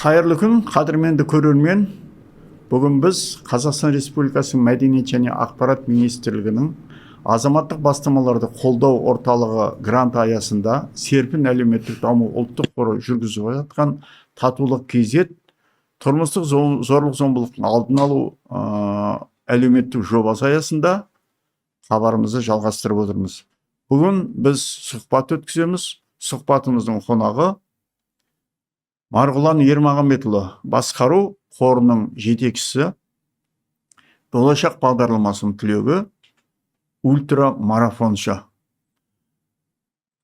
Қайырлы күн, қадірменді көрермен. Бүгін біз Қазақстан Республикасының Мәдениет және ақпарат министрлігінің азаматтық бастамаларды қолдау орталығы гранты аясында Серпін әлеуметтік даму ұлттық қоры жүргізіп жатқан татулық KZ тұрмыстық зорлық-зомбылықтың алдын алу әлеуметтік жобасы аясында хабарымызды жалғастырып отырмыз. Бүгін біз сұхбат өткіземіз. Сұхбатымыздың қонағы Марғұлан Ермағанбетұлы, басқару қорының жетекшісі, болашақ бағдарламасының түлегі, ультрамарафоншы.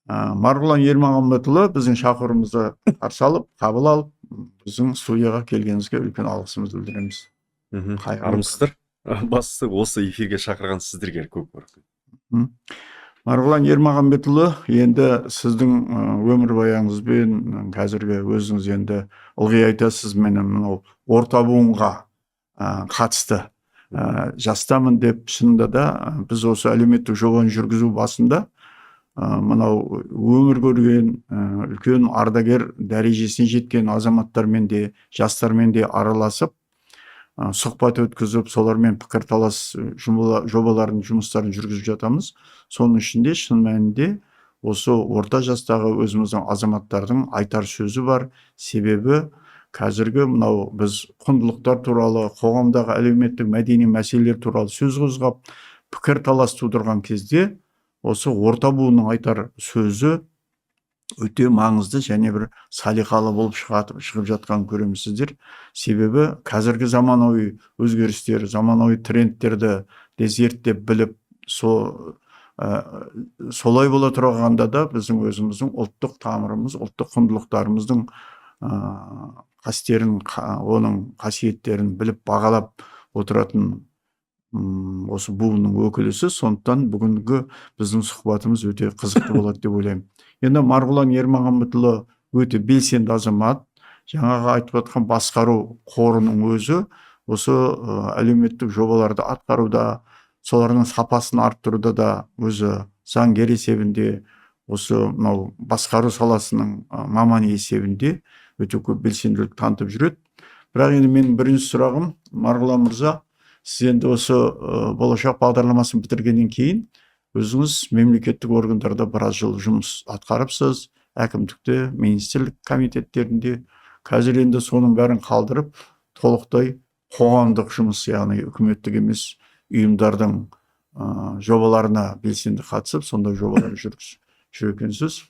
Марғұлан Ермағанбетұлы біздің шақыруымызды қарсы алып, қабыл алып, біздің студияға келгеніңізге үлкен алғысымызды білдіреміз. Армысыздар. Бастысы осы эфирге шақырған сіздерге көп рахмет. Марғұлан Ермағанбетұлы, енді сіздің өмірбаяныңызбен қазіргі өзіңіз енді ылғи айтасыз, мен мынау орта буынға қатысты жастамын деп, шынында да біз осы әлеуметтік жобаны жүргізу басында мынау өмір көрген үлкен ардагер дәрежесіне жеткен азаматтармен де жастармен де араласып сұхбат өткізіп, солармен пікірталас жобалардың жұмыстарын жүргізіп жатамыз. Соның ішінде шын мәнінде осы орта жастағы өзіміздің азаматтардың айтар сөзі бар. Себебі қазіргі мынау біз құндылықтар туралы, қоғамдағы әлеуметтік мәдени мәселелер туралы сөз қозғап, пікірталас тудырған кезде осы орта буынның айтар сөзі өте маңызды және бір салиқалы болып шығып жатқан көремісіздер. Себебі қазіргі заманауи өзгерістер, заманауи трендтерді де зерттеп біліп, солай бола тұрғанда да біздің өзіміздің ұлттық тамырымыз, ұлттық құндылықтарымыздың қасиеттерін, оның қасиеттерін біліп бағалап отыратын осы буынның өкілісі. Сондықтан бүгінгі біздің сұхбатымыз өте қызықты болады деп ойлаймын. Енді Марғұлан Ермағанбетұлы өте белсенді азамат. Жаңағы айтып отқан басқару қорының өзі осы әлеуметтік жобаларды атқаруда, солардың сапасын арттыруда да өзі заңгер есебінде, осы мынау басқару саласының маманы есебінде өте көп белсенділік танытып жүреді. Бірақ енді менің бірінші сұрағым, Марғұлан мырза, сіз енді осы болашақ бағдарламасын бітіргеннен кейін өзіңіз мемлекеттік органдарда біраз жыл жұмыс атқарыпсыз, әкімдікте, министрлік комитеттерінде. Қазір енді соның бәрін қалдырып, толықтай қоғамдық жұмыс, яғни үкіметтік емес ұйымдардың жобаларына белсенді қатысып, сондай жобалар жүргізіп екенсіз.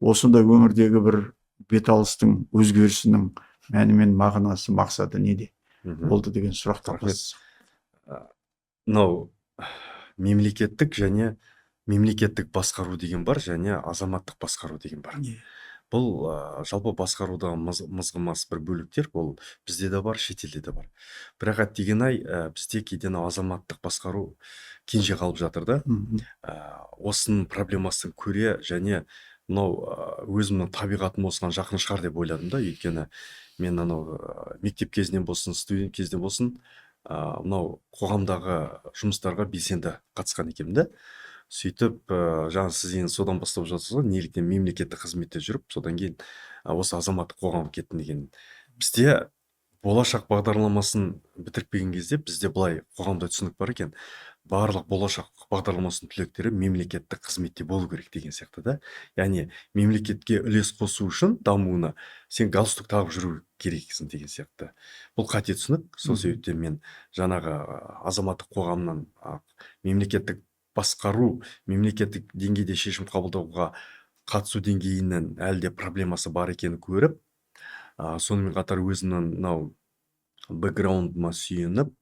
Осындай өмірдегі бір беталыстың өзгерісінің мәні мен мағынасы, мақсаты неде болды деген сұрақтар қойсыз. Мынау мемлекеттік және мемлекеттік басқару деген бар, және азаматтық басқару деген бар. Бұл жалпы басқарудағы мызғымас бір бөліктер, бұл бізде де бар, шетелде де бар. Бірақ әттеген-ай, бізде кейден азаматтық басқару кенже қалып жатыр да. Осының проблемасын көре және мынау өзімнің табиғатым осыған жақын шығар деп ойладым да. Өйткені мен анау мектеп кезінен болсын, студент кезінен болсын, мынау қоғамдағы жұмыстарға белсенді қатысқан екенмін да. Сөйтіп, жаңа сіз енді содан бастап жатырсыз ғой, неліктен мемлекеттік қызметте жүріп, содан кейін осы азаматтық қоғамға кеттім деген. Бізде болашақ бағдарламасын бітірпеген кезде бізде былай қоғамда түсінік бар екен. Барлық болашақ бағдарламасының түлектері мемлекеттік қызметте болу керек деген сияқты да. Яғни мемлекетке үлес қосу үшін дамуына сен галстук тағып жүру керексің деген сияқты. Бұл қате түсінік. Сол себептен мен жаңағы азаматтық қоғамнан мемлекеттік басқару, мемлекеттік деңгейде шешім қабылдауға қатысу деңгейінің әлде проблемасы бар екенін көріп, сонымен қатар өзімнің мынау бэкграундыма сүйеніп,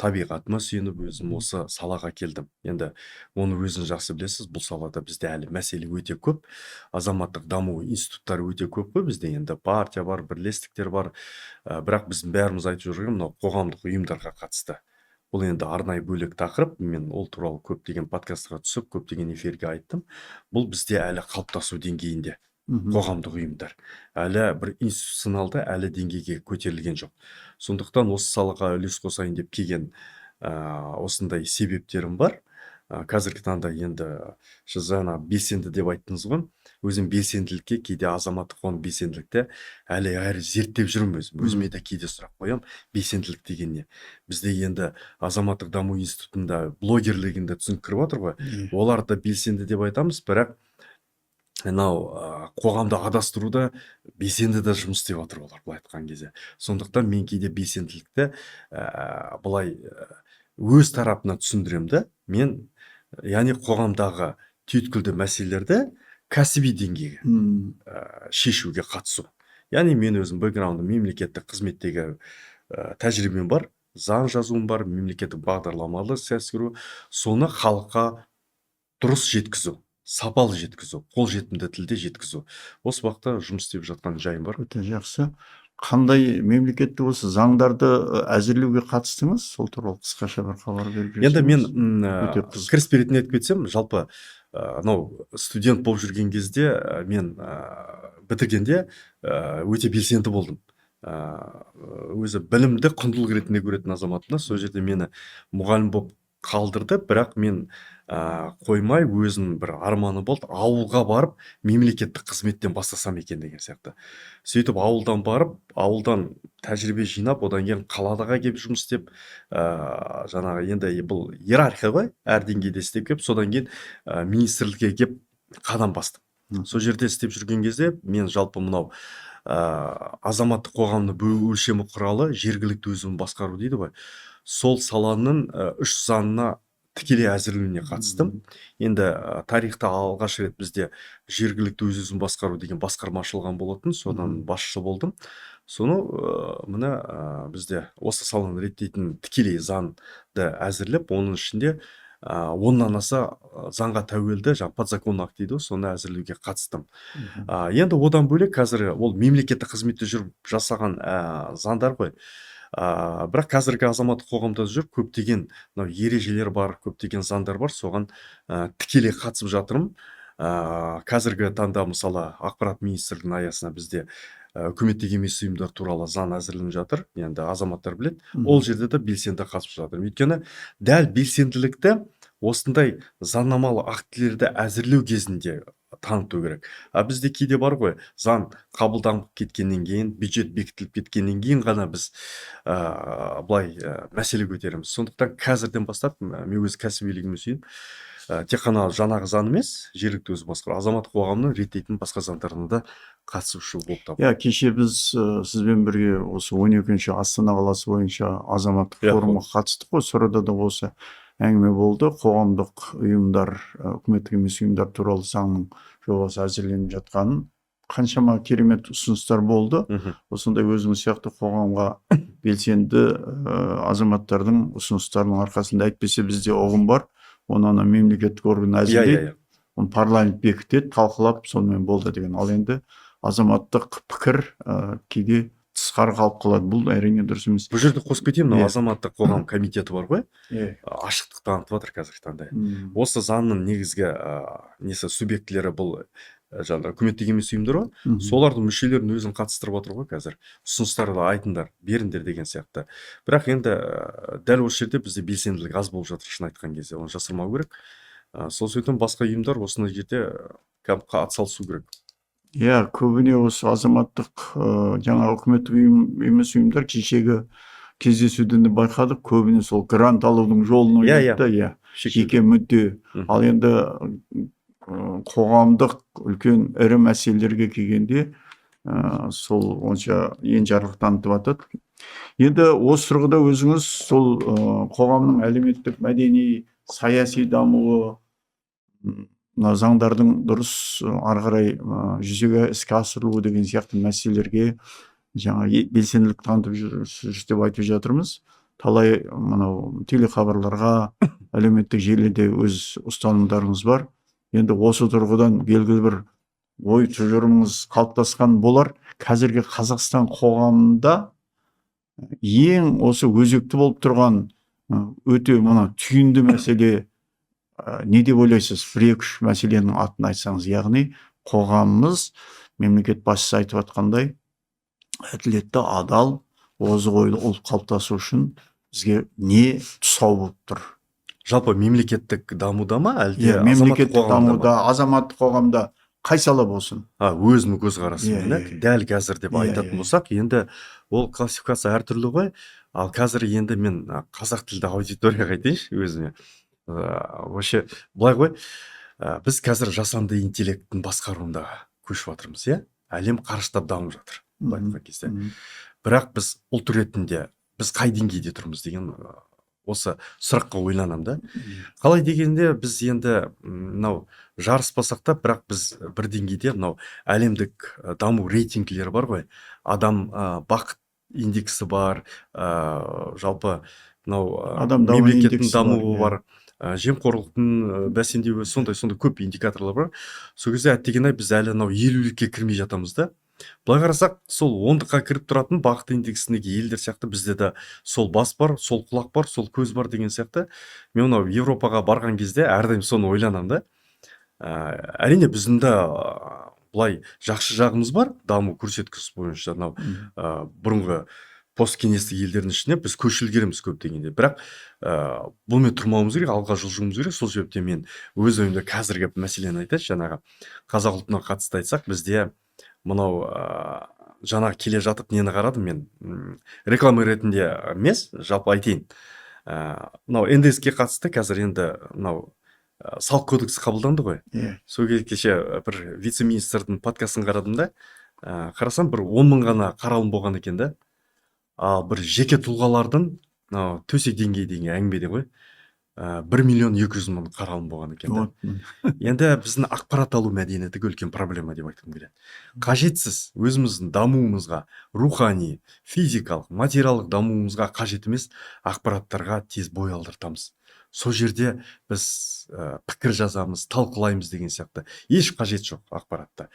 табиғатыма сүйеніп, өзім осы салаға келдім. Енді оны өзің жақсы білесіз, бұл салада бізде әлі мәселе өте көп, азаматтық даму институттары өте көп қой бізде. Енді партия бар, бірлестіктер бар, бірақ біздің бәріміз айтып жүрген мынау қоғамдық ұйымдарға қатысты. Бұл енді арнайы бөлек тақырып, мен ол туралы көптеген подкастқа түсіп, көптеген эфирге айттым. Бұл бізде әлі қалыптасу деңгейінде қоғамдық ұйымдар. Әлі бір институционалды әлі деңгейге көтерілген жоқ. Сондықтан осы салаға үлес қосайын деп келген осындай себептерім бар. қазіргі таңда енді сіз жаңа белсенді деп айттыңыз ғой. Өзім белсенділікке кейде азаматтық қоғам белсенділікті әлі зерттеп жүрмін өзім. Өзіме де кейде сұрақ қоямын, белсенділік деген не? Бізде енді азаматтық даму институтында блогерлігінде түсінік кіріп жатыр ғой. Олар да белсенді деп айтамыз, бірақ мынау қоғамды адастыруда белсенді де жұмыс істеп жатыр олар, былай айтқан кезде. Сондықтан мен кейде белсенділікті былай өз тарапынан түсіндіремін да. Мен яғни қоғамдағы түйткілді мәселелерді кәсіби деңгейге шешуге қатысу. Яғни мен өзім бэкграундым мемлекеттік қызметтегі тәжірибем бар, заң жазуым бар, мемлекеттік бағдарламалы іске асыру, соны халыққа дұрыс жеткізу, сапалы жеткізу, қолжетімді тілде жеткізу. Осы уақытта жұмыс істеп жатқан жайым бар. Өте жақсы. Қандай мемлекетте осы заңдарды әзірлеуге қатыстыңыз? Сол туралы қысқаша бір хабар беріп Енді жіберсеңіз. мен Өте қызық. кіріспе ретінде айтып кетсем, жалпы анау студент болып жүрген кезде мен бітіргенде өте белсенді болдым. Өзі білімді құндылық ретінде көретін азаматпын. Сол жерде мені мұғалім болып қалдырды, бірақ мен қоймай, өзім бір арманы болды, ауылға барып мемлекеттік қызметтен бастасам екен деген сияқты. Сөйтіп ауылдан барып, ауылдан тәжірибе жинап, одан кейін қалаға келіп жұмыс істеп, жаңағы енді бұл иерархия ғой, әр деңгейде істеп келіп, содан кейін министрлікке келіп қадам бастым. Сол жерде істеп жүрген кезде мен жалпы мынау азаматтық қоғамның өлшемі құралы жергілікті өзін басқару дейді ғой. Сол саланың 3 заңына тікелей әзірлеуіне қатыстым. Енді тарихта алғаш рет бізде жергілікті өзін басқару деген басқарма ашылған болатын, содан басшы болдым. Соны мына бізде осы саланы реттейтін тікелей заңды әзірлеп, оның ішінде 10-нан аса заңға тәуелді, подзаконный акт дейді, соны әзірлеуге қатыстым. Енді одан бөлек қазір ол мемлекеттік қызметте жүріп жасаған заңдар ғой. Бірақ қазіргі азаматтық қоғамда жүр, көптеген ережелер бар, көптеген заңдар бар, соған тікелей қатысып жатырмын. Қазіргі таңда мысалы ақпарат министрлігінің аясына бізде үкіметтік емес ұйымдар туралы заң әзірленіп жатыр, енді азаматтар біледі. Ол жерде де белсенді қатысып жатырмын. Өйткені дәл белсенділікті осындай заңнамалы актілерді әзірлеу кезінде таныту керек. Бізде кейде бар ғой, заң қабылданып кеткеннен кейін, бюджет бекітіліп кеткеннен кейін ғана біз былай мәселе көтереміз. Сондықтан қазірден бастап мен өз кәсібилігіме сүйеніп, тек қана жаңағы заң емес, жергілікті өзін басқару, азаматтық қоғамның реттейтін басқа заңдарына да қатысушы болып табылады. Кеше біз сізбен бірге осы 12-ші Астана қаласы бойынша азаматтық форумға қатыстық қой. Сұрада да осы әңгіме болды. Қоғамдық ұйымдар, үкіметтік емес ұйымдар туралы заңның жобасы әзірленіп жатқанын, қаншама керемет ұсыныстар болды. Осындай өзіңіз сияқты қоғамға белсенді азаматтардың ұсыныстарының арқасында, әйтпесе бізде ұғым бар. Оны мемлекеттік орган әзірлейді, оны парламент бекітеді, талқылап, сонымен болды деген. Ал енді азаматтық пікір кейде тысқары қалып қалады. Бұл әрине дұрыс емес. Бұл жерде қосып кетейін, азаматтық қоғам комитеті бар ғой, ашықтық танытып жатыр қазіргі таңда. Осы заңның негізгі субъектілері бұл жаңағы үкіметтік емес ұйымдар ғой, солардың мүшелерін өзін қатыстырып жатыр ғой қазір. Ұсыныстарды айтыңдар, беріңдер деген сияқты. Бірақ енді дәл осы жерде бізде белсенділік аз болып жатыр, шын айтқан кезде, оны жасырмау керек. Сол себептен басқа ұйымдар осындай жерде атсалысу керек. Көбіне осы азаматтық жаңа үкіметтік емес ұйымдар кешегі кездесуден байқадық, көбіне сол грант алудың жолын ойлайды, жеке мүдде. Ал енді қоғамдық үлкен ірі мәселелерге келгенде сол онша енжарлық танытып жатады. Енді осы тұрғыда өзіңіз сол қоғамның әлеуметтік, мәдени, саяси дамуы, заңдардың дұрыс ары қарай жүзеге іске асырылуы деген сияқты мәселелерге жаңа белсенділік танытып жүрсіз деп айтып жатырмыз. Талай мынау телехабарларға, әлеуметтік желіде өз ұстанымдарыңыз бар. Енді осы тұрғыдан белгілі бір ой тұжырымыңыз қалыптасқан болар. Қазіргі Қазақстан қоғамында ең осы өзекті болып тұрған өте түйінді мәселе не деп ойлайсыз? 1-2 мәселенің атын айтсаңыз, яғни қоғамымыз мемлекет басшысы айтып жатқандай әділетті, адал, озық ойлы ұлт қалыптасу үшін бізге не тұсау болып тұр? жалпы мемлекеттік дамуда ма әлде Иә, азаматтық мемлекеттік қоғамда ма? дамуда, азаматтық қоғамда қай сала болсын. Өзінің көзқарасымен Иә, иә. дәл қазір деп Иә, айтатын иә. болсақ, енді ол классификация әртүрлі ғой. Ал қазір енді мен қазақ тілді аудиторияға айтайыншы өзіме. Вообще былай ғой, біз қазір жасанды интеллекттің басқаруында көшіп жатырмыз, иә? Әлем қарыштап дамып жатыр, былай айтқан кезде. Бірақ біз ұлт ретінде біз қай деңгейде тұрмыз деген осы сұраққа ойланамын да. Қалай дегенде біз енді мынау жарыспасақ та, бірақ біз бір деңгейде мынау әлемдік даму рейтингілері бар ғой. Адам бақыт индексі бар, жалпы мынау Адам даму мемлекеттің индексі бар, дамуы иә. бар, жемқорлықтың бәсеңдеуі, сондай көп индикаторлар бар. Сол кезде әттеген-ай біз әлі мынау 50-ке кірмей жатамыз да. Былай қарасақ, сол 10-ға кіріп тұратын бақыт индексіндегі елдер сияқты бізде де сол бас бар, сол құлақ бар, сол көз бар деген сияқты. Мен мынау Европаға барған кезде әрдайым соны ойланамын да. Әрине біздің де былай жақсы жағымыз бар, даму көрсеткіші бойынша мынау бұрынғы посткеңестік елдердің ішіне біз көшілгенбіз көп дегенде. Бірақ бұнымен тұрмауымыз керек, алға жылжуымыз керек. Сол себептен мен өз ойымда қазіргі мәселені айтайыншы, жаңағы қазақ ұлтына қатысты айтсақ, бізде мынау жаңағы келе жатып нені қарадым мен, реклама ретінде емес, жалпы айтайын. Мынау НДС-ке қатысты қазір енді мынау салық кодексі қабылданды ғой. Сол кеше бір вице-министрдің подкастын қарадым да, қарасам бір 10 мың ғана қаралым болған екен да. Ал бір жеке тұлғалардың төсек деңгейі деген әңгімеде ғой, 1.200.000 қаралым болған екен да. Енді біздің ақпарат алу мәдениеті үлкен проблема деп айтқым келеді. Қажетсіз өзіміздің дамуымызға, рухани, физикалық, материалдық дамуымызға қажет емес ақпараттарға тез бой алдыртамыз. Сол жерде біз пікір жазамыз, талқылаймыз деген сияқты. Еш қажет жоқ ақпаратта.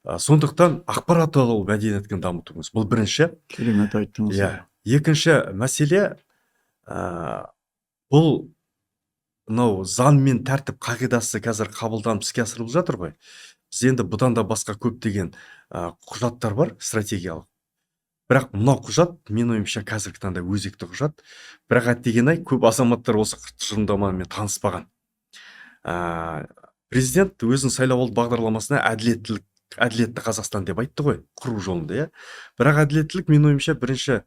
Сондықтан ақпарат алу мәдениетін дамытуымыз. Бұл бірінші. Керемет айттыңыз. Екінші мәселе, бұл мынау заң мен тәртіп қағидасы қазір қабылданып іске асырылып жатыр ғой. Біз енді бұдан да басқа көптеген құжаттар бар, стратегиялық. Бірақ мынау құжат, мен ойымша қазіргі таңда өзекті құжат. Бірақ әттеген-ай, көп азаматтар осы тұжырымдамамен таныспаған. Президент өзінің сайлауалды бағдарламасына әділетті Қазақстан деп айтты ғой, құру жолында, иә. Бірақ әділеттілік мен ойымша бірінші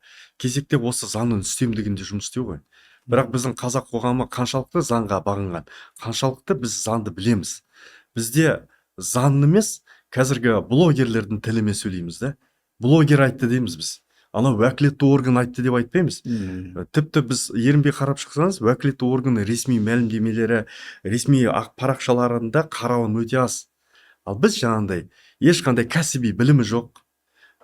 кезекте осы заңның үстемдігінде жұмыс істеу ғой. Бірақ біздің қазақ қоғамы қаншалықты заңға бағынған, қаншалықты біз заңды білеміз. Бізде заң емес, қазіргі блогерлердің тілімен сөйлейміз да. Блогер айтты дейміз біз. Анау уәкілетті орган айтты деп айтпаймыз. Тіпті біз ерінбей қарап шықсаңыз, уәкілетті органның ресми мәлімдемелері, ресми парақшаларында қарауын өте аз. Ал біз жаңағындай ешқандай кәсіби білімі жоқ,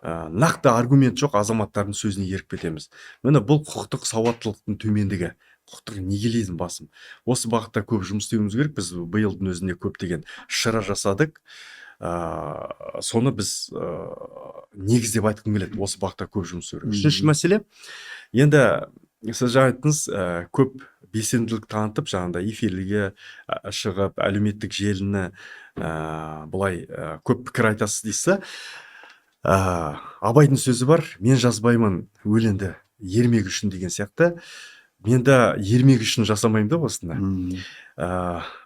нақты аргумент жоқ азаматтардың сөзіне еріп кетеміз. Міне бұл құқықтық сауаттылықтың төмендігі, құқықтық нигилизм басым. Осы бағытта көп жұмыс істеуіміз керек. Біз биылдың өзінде көптеген шара жасадық. Соны біз негіздеп айтқым келеді, осы бағытта көп жұмыс істеу керек. Үшінші мәселе, енді сіз жаңа айттыңыз, көп белсенділік танытып, жаңағыдай эфирлерге шығып, әлеуметтік желіні былай көп пікір айтасыз дейсіз. Абайдың сөзі бар, мен жазбаймын өлеңді ермек үшін деген сияқты. Мен де ермек үшін жасамаймын да осында.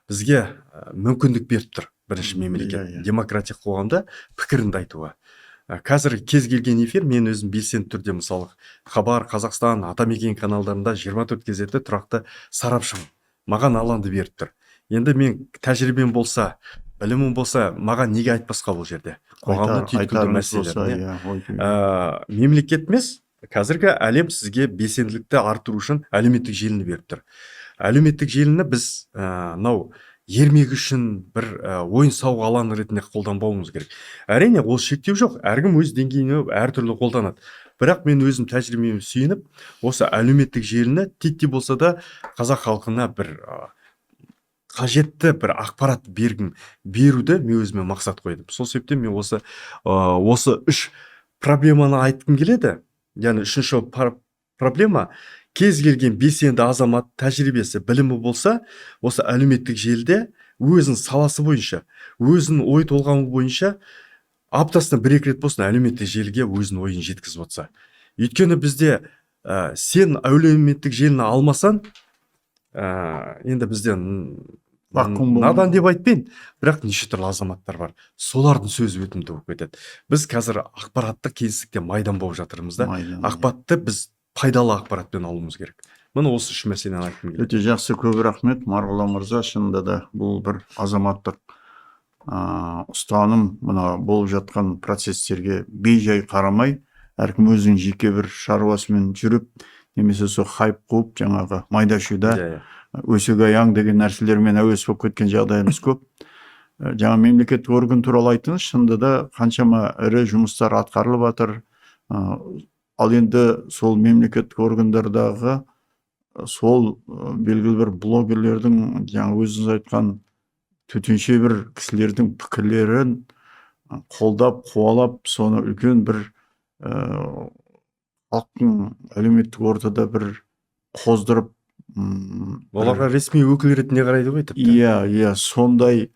Бізге мүмкіндік беріп тұр бірінші мемлекет, демократиялық қоғамда пікірінді айтуға. Қазір кез келген эфир, мен өзім белсенді түрде, мысалы Хабар, Қазақстан, Атамекен каналдарында 24 кезекте тұрақты сарапшымын. Маған алаңды беріп тұр. Енді мен тәжірибем болса, білімім болса, маған неге айтпасқа бұл жерде? Қоғамда түйткілді мәселелер. Мемлекет емес, қазіргі әлем сізге белсенділікті арттыру үшін әлеуметтік желіні беріп тұр. Әлеуметтік желіні біз ермек үшін бір ойын сауық алаңы ретінде қолданбауымыз керек. Әрине, ол шектеу жоқ. Әркім өз деңгейіне әртүрлі қолданады. Бірақ мен өзім тәжірибеме сүйеніп, осы әлеуметтік желіні титтей болса да қазақ халқына бір қажетті бір ақпарат беруді мен өзіме мақсат қойдым. Сол себептен мен осы үш проблеманы айтқым келеді. Яғни үшінші проблема, кез келген белсенді азамат тәжірибесі, білімі болса, осы әлеуметтік желіде өзінің саласы бойынша, өзінің ой толғамы бойынша аптасына 1-2 рет болсын әлеуметтік желіге өзінің ойын жеткізіп отырса. Өйткені бізде сен әлеуметтік желіні алмасан, енді бізде Вакуум надан болмайды. деп айтпайын, бірақ неше түрлі азаматтар бар, солардың сөзі өтімді болып кетеді. Біз қазір ақпараттық кеңістікте майдан болып жатырмыз да, Майдан, ақпаратты біз пайдалы ақпаратпен алуымыз керек. Міне осы үш мәселені айтқым келеді. Өте жақсы, көп рахмет Марғұлан мырза. Шынында да бұл бір азаматтық ұстаным. Мына болып жатқан процестерге бейжай қарамай, әркім өзінің жеке бір шаруасымен жүріп, немесе сол хайп қуып, жаңағы майда шүйда Иә, өсек аяң деген нәрселермен әуес болып кеткен жағдайымыз көп. Жаңа мемлекеттік орган туралы айттыңыз. Шынында да қаншама ірі жұмыстар атқарылып жатыр. Ал енді сол мемлекеттік органдардағы сол белгілі бір блогерлердің, жаңа өзіңіз айтқан төтенше бір кісілердің пікірлерін қолдап, қуалап, соны үлкен бір халықтың әлеуметтік ортада бір қоздырып, оларға ресми өкіл ретінде қарайды ғой тіпті. Иә, сондай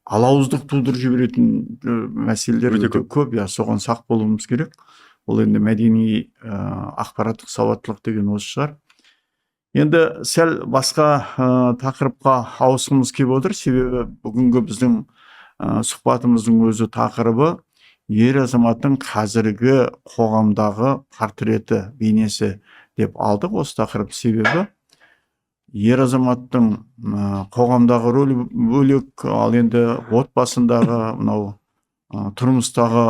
алауыздық тудырып жіберетін мәселелер Өте өте көп. Соған сақ болуымыз керек. Ол енді мәдени ақпараттық сауаттылық деген осы шығар. Енді сәл басқа тақырыпқа ауысқымыз келіп отыр. Себебі бүгінгі біздің сұхбатымыздың өзі тақырыбы ер азаматтың қазіргі қоғамдағы портреті, бейнесі деп алдық осы тақырып. Себебі ер азаматтың қоғамдағы рөлі бөлек, ал енді отбасындағы мынау тұрмыстағы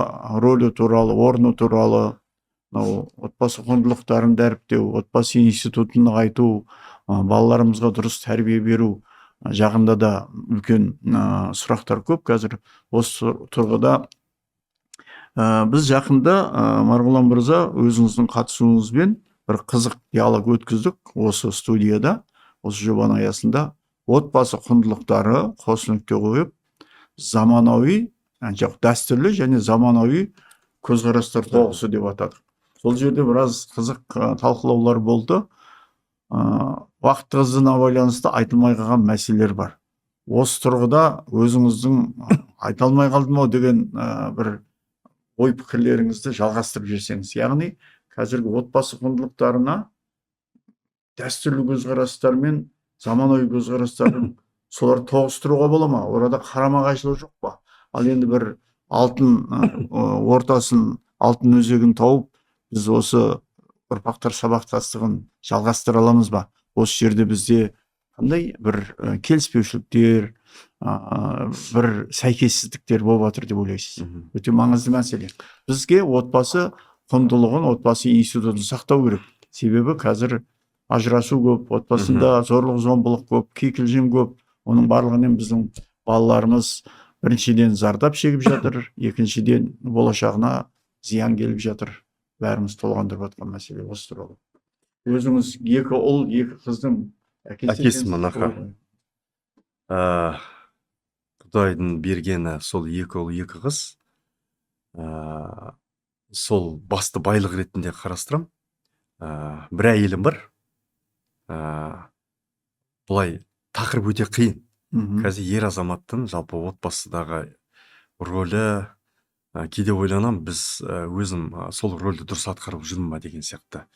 рөлі туралы, орны туралы, мынау отбасы құндылықтарын дәріптеу, отбасы институтын нығайту, балаларымызға дұрыс тәрбие беру жағында да үлкен сұрақтар көп. Қазір осы тұрғыда біз жақында Марғұлан мырза өзіңіздің қатысуыңызбен бір қызық диалог өткіздік осы студияда. Осы жобаның аясында отбасы құндылықтары қос нүкте қойып, заманауи, дәстүрлі және заманауи көзқарастар тоғысы деп атадық. Сол жерде біраз қызық талқылаулар болды. Уақытыңызына байланысты айтылмай қалған мәселелер бар. Осы тұрғыда өзіңіздің айта алмай қалдым ау деген бір ой пікірлеріңізді жалғастырып жүрсеңіз. Яғни қазіргі отбасы құндылықтарына дәстүрлі көзқарастар мен заманауи көзқарастардың солар тоғыстыруға бола ма? Орада қарама қайшылық жоқ па? Ал енді бір алтын ортасын, алтын өзегін тауып, біз осы ұрпақтар сабақтастығын жалғастыра аламыз ба? Осы жерде бізде қандай бір келіспеушіліктер, бір сәйкессіздіктер болып жатыр деп ойлайсыз? Өте маңызды мәселе. Бізге отбасы құндылығын, отбасы институтын сақтау керек. Себебі қазір ажырасу көп, отбасында зорлық зомбылық көп, кикілжің көп. Оның барлығынан біздің балаларымыз біріншіден зардап шегіп жатыр, екіншіден болашағына зиян келіп жатыр. Бәріміз толғандырып жатқан мәселе осы туралы. Өзіңіз екі ұл, екі қыздың әкесімін, аха. Құдайдың бергені сол екі ұл, екі қыз. Сол басты байлық ретінде қарастырам. Бір әйелім бар. Бұлай тақырып өте қиын. Қазір ер азаматтың жалпы отбасыдағы рөлі, кейде ойланам, біз өзім сол рөлді дұрыс атқарып жүрмін ба деген сияқты.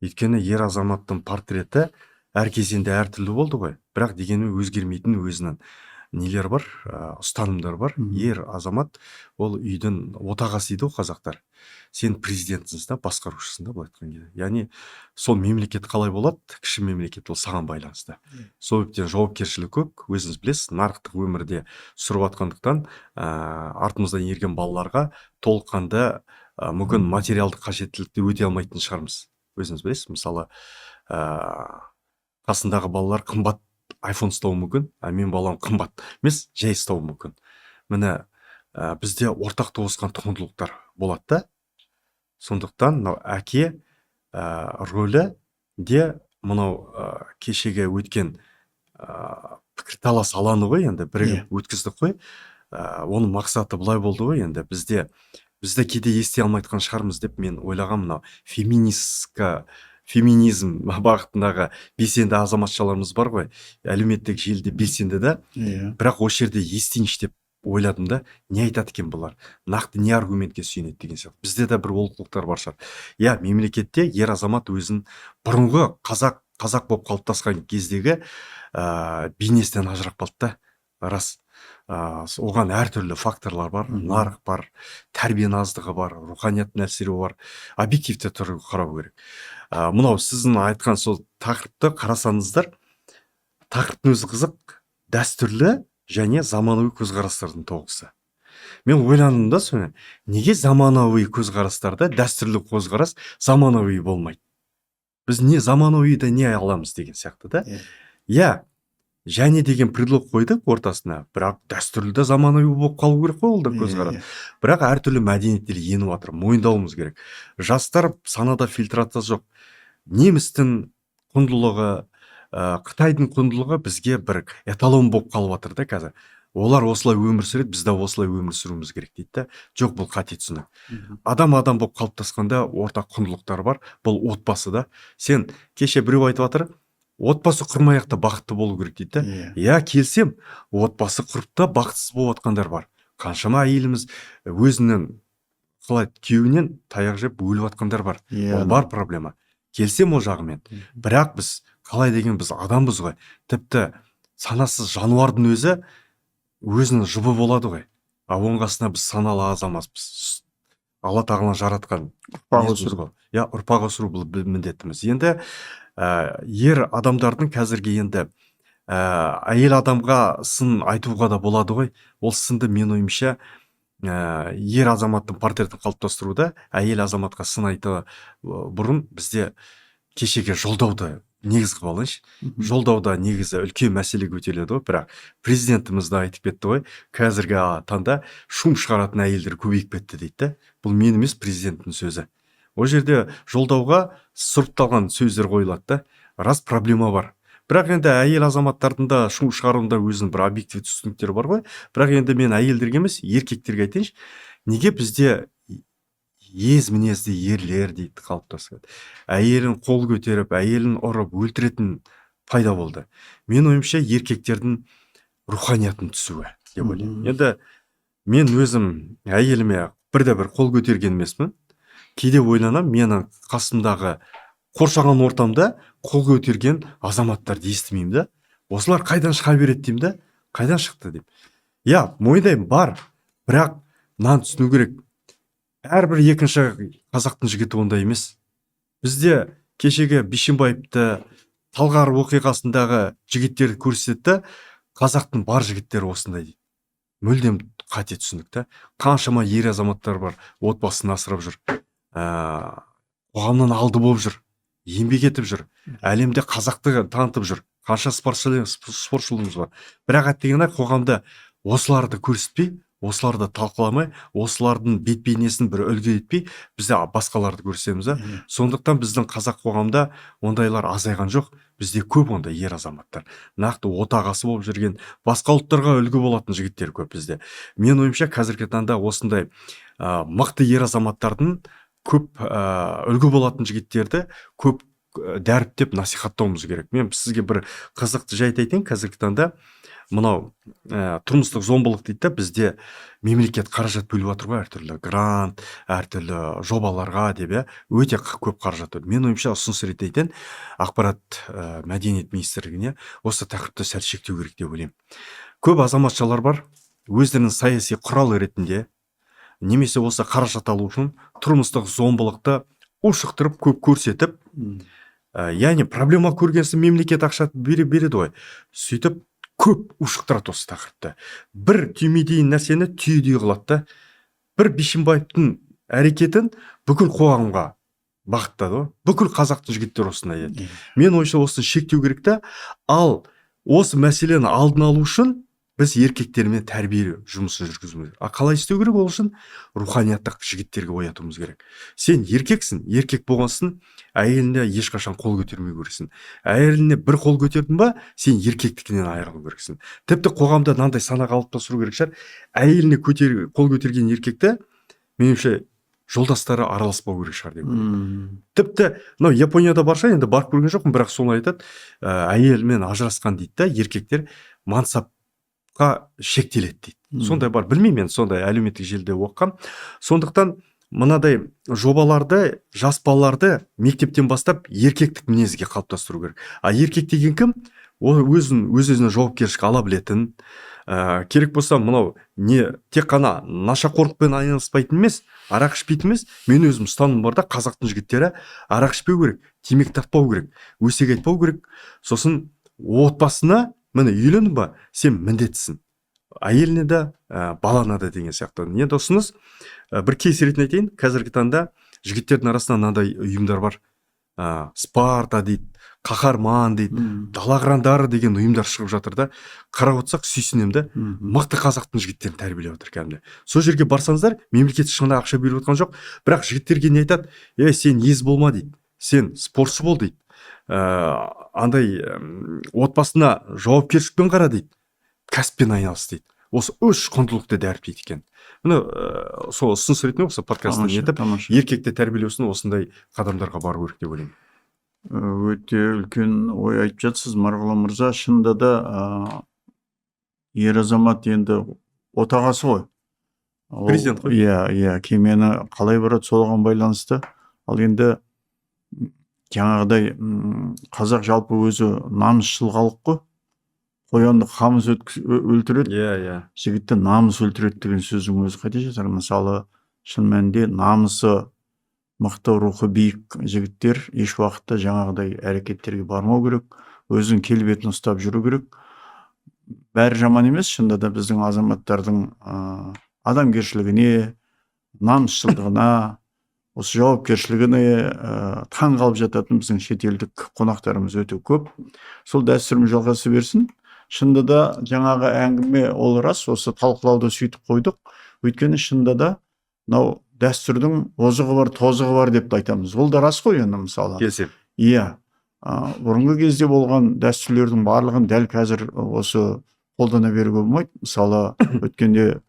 Өйткені ер азаматтың портреті әр кезеңде әртүрлі болды ғой, бірақ дегенмен өзгермейтін өзінің нелер бар, ұстанымдар бар. Ер азамат ол үйдің отағасы дейді ғой қазақтар. Сен президентсің да, басқарушысың да, былай айтқан кезде. Яғни сол мемлекет қалай болады? Кіші мемлекет ол саған байланысты. Сол себептен жауапкершілік көп, өзіңіз білесіз, нарықтық өмірде сүріп жатқандықтан артымыздан ерген балаларға толыққанды мүмкін материалдық қажеттілікті өте алмайтын шығармыз. Өзіңіз білесіз, мысалы қасындағы балалар қымбат iPhone ұстауы мүмкін, мен балам қымбат емес, жай ұстауы мүмкін. Міне бізде ортақ тоғысқан құндылықтар болады да. Сондықтан мынау әке рөлі де мынау кешеге өткен пікірталас алаңы ғой, енді бірігіп өткіздік қой. Оның мақсаты былай болды ғой, енді бізді кейде ести алмайтқан шығармыз деп мен ойлағам. Мынау феминизм бағытындағы белсенді азаматшаларымыз бар ғой, әлеуметтік желіде белсенді да, бірақ осы жерде естейінші деп ойладым да, не айтады екен бұлар, нақты не аргументке сүйенеді деген сияқты. Бізде де бір олқылықтар бар шығар. Мемлекетте ер азамат өзін бұрынғы қазақ қазақ болып қалыптасқан кездегі бейнесінен ажырап қалды да. Рас. Оған әртүрлі факторлар бар, нарық бар, тәрбиенің аздығы бар, руханияттың әлсіреуі бар. Объективті түрде қарау керек. Мынау сіздің айтқан сол тақырыпты қарасаңыздар, тақырыптың өзі қызық, дәстүрлі және заманауи көзқарастардың тоғысы. Мен ойландым да соны, неге заманауи көзқарастарда дәстүрлі көзқарас заманауи болмайды? Біз не заманауида не аламыз деген сияқты да. Иә, және деген предлог қойдық ортасына, бірақ дәстүрлі де заманауи болып қалу керек қой, ол да көзқарас. Бірақ әртүрлі мәдениеттер еніп жатыр, мойындауымыз керек. Жастар санада фильтрация жоқ. Немістің құндылығы, Қытайдың құндылығы бізге бір эталон болып қалып жатыр да қазір. Олар осылай өмір сүреді, біз де осылай өмір сүруіміз керек дейді да. Жоқ, бұл қате түсінік. Адам болып қалыптасқанда ортақ құндылықтар бар. Бұл отбасы да. Сен кеше біреу айтып жатыр, отбасы құрмай-ақ та бақытты болу керек дейді да. Иә, келсем, отбасы құрып та бақытсыз болып жатқандар бар. Қаншама әйеліміз өзінің қалай күйеуінен таяқ жеп өліп жатқандар бар. Ол бар проблема. Келсем о жағымен. Бірақ біз қалай деген біз адамбыз ғой. Тіпті санасыз жануардың өзінің жұбы болады ғой. Оның қасына біз саналы азаматпыз. Алла тағала жаратқан ұрпақ өсіру. Иә, ұрпақ өсіру бұл міндетіміз. Енді ер адамдардың қазірге енді әйел адамға сын айтуға да болады ғой. Ол сынды мен ойымша ер азаматтың портретін қалыптастыруда әйел азаматқа сын айты бұрын бізде кешеге жолдауды негізгі болайыншы. Жолдауда негізі үлкен мәселе көтеріледі ғой, бірақ президентіміз де айтып кетті ғой, қазіргі таңда шум шығаратын әйелдер көбейіп кетті дейді. Бұл мен емес, президенттің сөзі. Ол жерде жолдауға сұрыпталған сөздер қойылады да. Рас, проблема бар. Бірақ енді әйел азаматтардың да шум шығаруында өзінің бір объективті түсініктері бар ғой. Бірақ енді мен әйелдерге емес, еркектерге айтайыншы, неге бізде ез мінезді ерлер дейді қалыптасады. Әйелін қол көтеріп, әйелін ұрып, өлтіретін пайда болды. Мен ойымша еркектердің руханиятын түсуі деп ойлаймын. Енді мен өзім әйеліме бірде-бір қол көтерген емеспін. Кейде ойланам, менің қасымдағы қоршаған ортамда қол көтерген азаматтарды естімеймін да. Осылар қайдан шыға береді деймін да. Қайдан шықты деймін. Иә, мойындаймын, бар. Бірақ мынаны түсіну керек. Әрбір екінші қазақтың жігіті ондай емес. Бізде кешегі Бишімбаевты Талғар оқиғасындағы жігіттерді көрсетті, қазақтың бар жігіттері осындай дейді. Мүлдем қате түсінік та. Қаншама ер азаматтар бар, отбасын асырап жүр, қоғамнан алды болып жүр, еңбек етіп жүр, әлемде қазақты танытып жүр. Қанша спортшыларымыз бар. Бірақ әттегенде қоғамда осыларды көрсетпей, осыларды талқыламай, осылардың бет-бейнесін бір үлгі етпей, бізде басқаларды көрсетеміз. Сондықтан біздің қазақ қоғамда ондайлар азайған жоқ. Бізде көп ондай ер азаматтар. Нақты отағасы болып жүрген, басқа ұлттарға үлгі болатын жігіттер көп бізде. Мен ойымша қазіргі таңда осындай мықты ер азаматтардың көп үлгі болатын жігіттерді көп дәріптеп насихаттауымыз керек. Мен сізге бір қызықты жайт айтайын. Қазіргі таңда мынау тұрмыстық зомбылық дейді, бізде мемлекет қаражат бөліп жатыр ғой, әртүрлі грант, әртүрлі жобаларға деп, өте көп қаражат. Мен ойымша ұсыныс ретінде ақпарат мәдениет министрлігіне осы тақырыпты сәл шектеу керек деп ойлаймын. Көп азаматшалар бар, өздерінің саяси құрал ретінде немесе осы қаражат алу үшін тұрмыстық зомбылықты ушықтырып көп көрсетіп, яғни проблема көргенсін мемлекет ақша береді ғой. Сөйтіп көп ушықтырады осы тақырыпты. Бір түймедейін нәрсені түйедей қылады да. Бір Бишімбаевтың әрекетін бүкіл қоғамға бағыттады ғой. Бүкіл қазақтың жігіттері осындай еді. Мен ойша осыны шектеу керек та. Ал осы мәселені алдын алу үшін біз еркектермен тәрбие жұмысын жүргізуіміз керек. Қалай істеу керек? Ол үшін руханияттық жігіттерге оятуымыз керек. Сен еркексің, еркек болғансын, әйеліне ешқашан қол көтермей көресің. Әйеліне бір қол көтердің ба, сен еркектікінен айырылу керексің. Тіпті қоғамда мынандай сана қалыптастыру керек шығар. Әйеліне қол көтерген еркекті, меніңше, жолдастары араласпау керек шығар деп. Тіпті мынау Японияда барша, енді барып көрген жоқпын, бірақ соны айтады, әйелмен ажырасқан дейді да, еркектер мансап шектеледі дейді. Сондай бар, білмеймін, мен сондай әлеуметтік желіде оқығам. Сондықтан мынадай жобаларды жас балаларды мектептен бастап еркектік мінезге қалыптастыру керек. А еркек деген кім? Ол өз-өзіне жауапкершілік ала білетін, керек болса мынау не тек қана нашақорлықпен айналыспайтын емес, арақ ішпейтін емес. Мен өзім ұстаным бар да, қазақтың жігіттері арақ ішпеу керек, темекі тартпау керек, өсек айтпау керек. Сосын отбасына міне үйлендің ба, сен міндеттісің. Әйеліне де, балана да деген сияқты. Не досыңыз, бір кейс ретінде айтайын, қазіргі таңда жігіттердің арасында мынандай ұйымдар бар. Спарта дейді, қаһарман дейді, дала қырандары деген ұйымдар шығып жатыр да. Қарап отырсақ сүйсінемін да, мықты қазақтың жігіттерін тәрбиелеп отыр кәдімгі. Сол жерге барсаңыздар, мемлекет ешқандай ақша беріп отқан жоқ, бірақ жігіттерге не айтады? Сен ез болма дейді, сен спортшы бол дейді. Андай отбасына жауапкершілікпен қара дейді, кәсіппен айналыс дейді. Осы үш құндылықты дәріптейді екен. Міне сол ұсыныс ретінде осы подкастты нетіп, еркекті тәрбиелеу үшін осындай қадамдарға бару керек деп ойлаймын. Өте үлкен ой айтып жатсыз, Марғұлан мырза. Шынында да ер азамат енді отағасы ғой. Президент қой. Иә, кемені қалай барады соған байланысты. Ал енді жаңағыдай қазақ жалпы өзі намысшыл халық қой. Қоянды қамыс өлтіреді, жігітті намыс өлтіреді деген сөздің өзі қайда жатыр? Мысалы, шын мәнінде намысы мықты, рухы биік жігіттер еш уақытта жаңағыдай әрекеттерге бармау керек, өзінің келбетін ұстап жүру керек. Бәрі жаман емес, шынында да біздің азаматтардың адамгершілігіне, намысшылдығына, осы жауапкершілігіне таң қалып жататын біздің шетелдік қонақтарымыз өте көп. Сол дәстүріміз жалғаса берсін. Шынында да жаңағы әңгіме ол рас, осы талқылауды сөйтіп қойдық. Өйткені шынында да мынау дәстүрдің озығы бар, тозығы бар деп айтамыз. Ол да рас қой енді мысалы. Келісемін. Иә. Бұрынғы кезде болған дәстүрлердің барлығын дәл қазір осы қолдана беруге болмайды. Мысалы, өткенде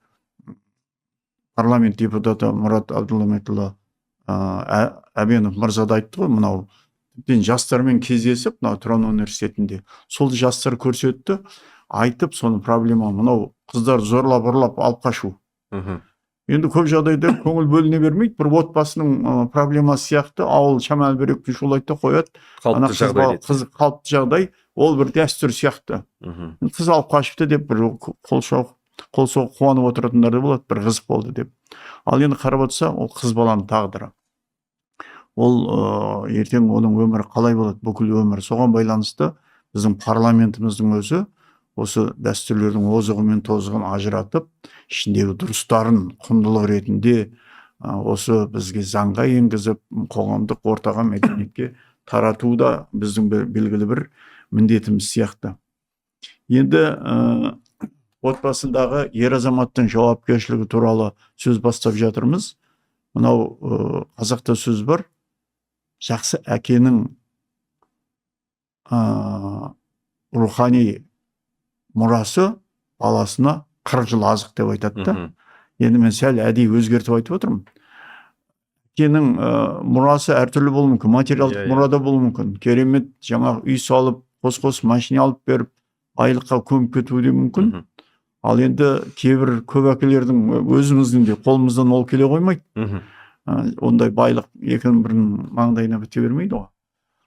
парламент депутаты Мұрат Абдулламетұлы Әбенов мырза да айтты ғой, мынау жастармен кездесіп, мынау Тұран университетінде сол жастар көрсетті, айтып, соны проблема мынау қыздар зорлап ұрлап алып қашу. Енді көп жағдайда көңіл бөліне бермейді, бір отбасының проблемасы сияқты ауыл шамал беректі шулайды қояды. Қалыпты жағдай, ол бір дәстүр сияқты. Қыз алып қашыпты деп бір қол соғып қуанып отыратындар да болады, бір қызық болды деп. Ал енді қарап отырса, ол қыз баланың тағдыры. Ол ертең оның өмірі қалай болады, бүкіл өмірі соған байланысты біздің парламентіміздің өзі осы дәстүрлердің озығы мен тозығын ажыратып, ішіндегі дұрыстарын құндылық ретінде осы бізге заңға енгізіп, қоғамдық ортаға, мәдениетке тарату да біздің белгілі бір міндетіміз сияқты. Енді отбасындағы ер азаматтың жауапкершілігі туралы сөз бастап жатырмыз. Мынау қазақта сөз бар, жақсы әкенің рухани мұрасы баласына 40 жыл азық деп айтады да. Енді мен сәл әдейі өзгертіп айтып отырмын. Әкенің мұрасы әртүрлі болуы мүмкін, материалдық мұрада болуы мүмкін. Керемет жаңағы үй салып, қос машина алып беріп, байлыққа көміп кетуі де мүмкін. Ал енді кейбір көп әкелердің өзіміздің де қолымыздан ол келе қоймайды. Ондай байлық екінің бірінің маңдайына біте бермейді ғой.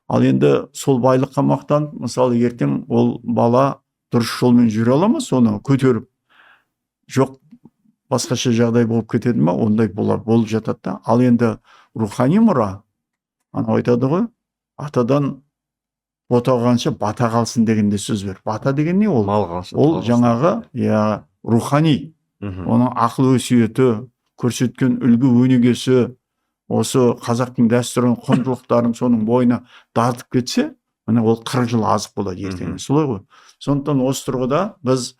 Ал енді сол байлыққа мақтанып, мысалы ертең ол бала дұрыс жолмен жүре ала ма, соны көтеріп, жоқ басқаша жағдай болып кетеді ме, ондай болып жатады да. Ал енді рухани мұра, анау айтады ғой, атадан бота қалғанша бата қалсын деген де сөз бар. Бата деген не ол? Ол жаңағы рухани, оның ақыл өсиеті, көрсеткен үлгі өнегесі, осы қазақтың дәстүрін, құндылықтарын соның бойына дартып кетсе, міне ол 40 жыл азық болады ертең. Солай ғой. Сондықтан осы тұрғыда біз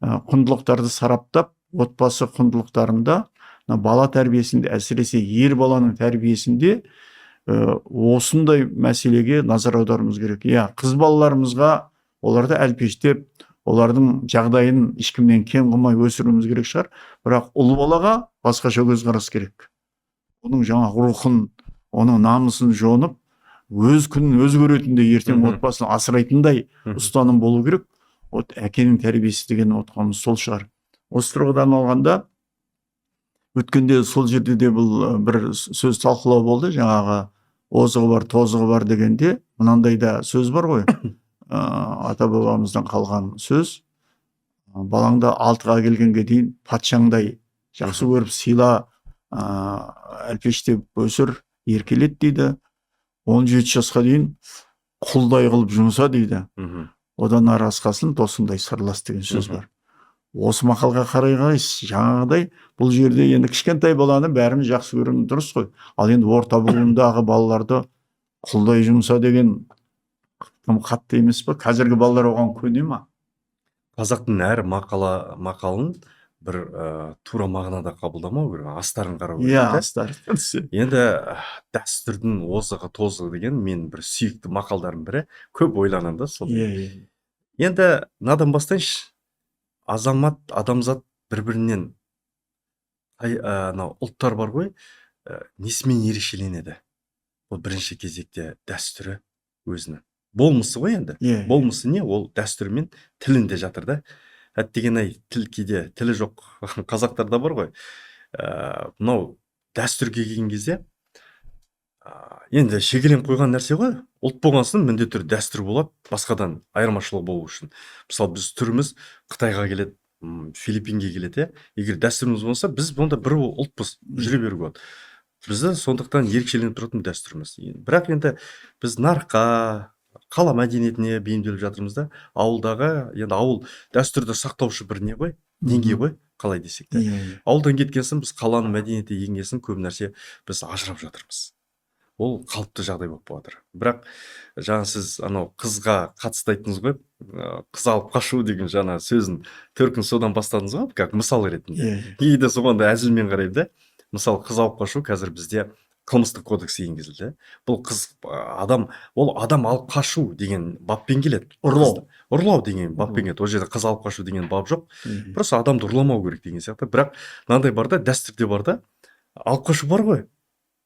құндылықтарды сараптап, отбасы құндылықтарында, бала тәрбиесінде, әсіресе ер баланың тәрбиесінде осындай мәселеге назар аударуымыз керек. Қыз балаларымызға оларды әлпештеп, олардың жағдайын ешкімнен кем қылмай өсіруіміз керек шығар. Бірақ ұл балаға басқаша көзқарас керек. Оның жаңағы рухын, оның намысын жонып, өз күнін өз көретіндей, ертең отбасын асырайтындай ұстаным болу керек. Әкенің тәрбиесі деген отқанымыз сол шығар. Осы тұрғыдан алғанда, өткенде сол жерде де бұл бір сөз талқылау болды, жаңағы озығы бар, тозығы бар дегенде мынандай да сөз бар ғой. Ата бабамыздан қалған сөз. Балаңды 6-ға келгенге дейін патшаңдай жақсы көріп сыйла, әлпештеп өсір, еркелет дейді. 17 жасқа дейін құлдай қылып жұмса дейді. Одан ары асқасын досыңдай сырлас деген сөз бар. Осы мақалға қарай қарайсыз, жаңағыдай бұл жерде енді кішкентай баланы бәріміз жақсы көреміз, дұрыс қой. Ал енді орта буындағы балаларды құлдай жұмса деген тым қатты емес пе? Қазіргі балалар оған көне ма? Қазақтың әр мақалын бір тура мағынада қабылдамау керек, астарын қарау керек. Иә, астар. Енді дәстүрдің озығы тозығы деген мен бір сүйікті мақалдардың бірі, көп ойланамын да сол. Енді мынадан бастайыншы. Адамзат бір-бірінен ұлттар бар ғой, несімен ерекшеленеді? Ол бірінші кезекте дәстүрі өзінің. Болмысы ғой енді. Болмысы не? Ол дәстүрі мен тілінде жатыр да. Әттеген-ай, тіл кейде, тілі жоқ қазақтарда бар ғой. Мынау дәстүрге келген кезде, енді шегелен қойған нәрсе ғой. Ұлт болған соң міндетті түрде дәстүр болады, басқадан айырмашылық болу үшін. Мысалы, біз түріміз Қытайға келеді, Филиппинге келеді. Егер дәстүріміз болса, біз бұнда бір ұлтпыз, жүре беруге болады. Бізді сондықтан ерекшеленіп тұратын дәстүріміз. Бірақ енді біз нарыққа, қала мәдениетіне бейімделіп жатырмыз да. Ауылдағы, енді ауыл дәстүрді сақтаушы бір не ғой, деңгей ғой, қалай десек те. Ауылдан кеткен соң біз қаланың мәдениеті енгесін көп нәрсе біз ажырап жатырмыз. Ол қалыпты жағдай болып жатыр. Бірақ жаңа сіз қызға қатысты айттыңыз ғой, қыз алып қашу деген жаңа сөзін төркін содан бастадыңыз ғой, как мысал ретінде. Кейде соған да әзілмен қараймын да. Мысалы, қыз алып қашу қазір бізде қылмыстық кодекс енгізілді. Бұл адам алып қашу деген баппен келеді. Ұрлау деген баппен келеді. Ол жерде қыз алып қашу деген бап жоқ. Просто адамды ұрламау керек деген сияқты. Бірақ мынандай бар да, дәстүрде бар да, алып қашу бар ғой.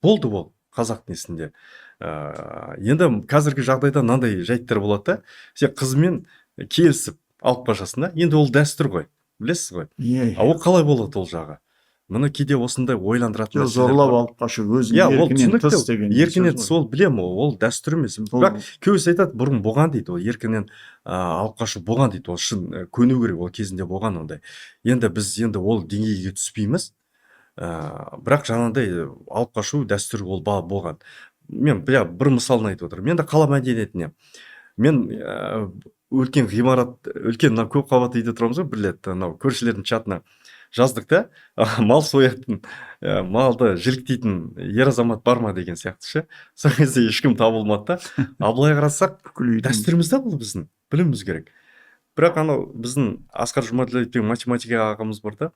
Болды ол. Қазақ несінде. Енді қазіргі жағдайда мынандай жайттар болады да, сен қызмен келісіп алып қашасың да, енді ол дәстүр ғой, білесіз ғой. Ол қалай болады ол жағы? Мұны кейде осындай ойландыратын нәрселер. Зорлап алып қашу өзінің еркінен тыс деген. Еркінен тыс, ол білем, ол дәстүр емес. Бірақ көбісі айтады, бұрын болған дейді, ол еркінен алып қашу болған дейді, ол шын көну керек, ол кезінде болған ондай. Енді біз ол деңгейге түспейміз. Бірақ жаңағыдай алып қашу дәстүр ол болған. Мен бір мысалын айтып отырмын. Мен де қала мәдениетіне. Мен үлкен ғимарат, үлкен көп қабатты үйде тұрамыз ғой, бір рет көршілердің чатына жаздық та, мал соятын, малды жіліктейтін ер азамат бар ма деген сияқты ше. Сол кезде ешкім табылмады да. Абылай қарасақ, дәстүріміз да бұл біздің, білуіміз керек. Бірақ біздің Асқар Жұмаділов деген математика ағамыз бар да.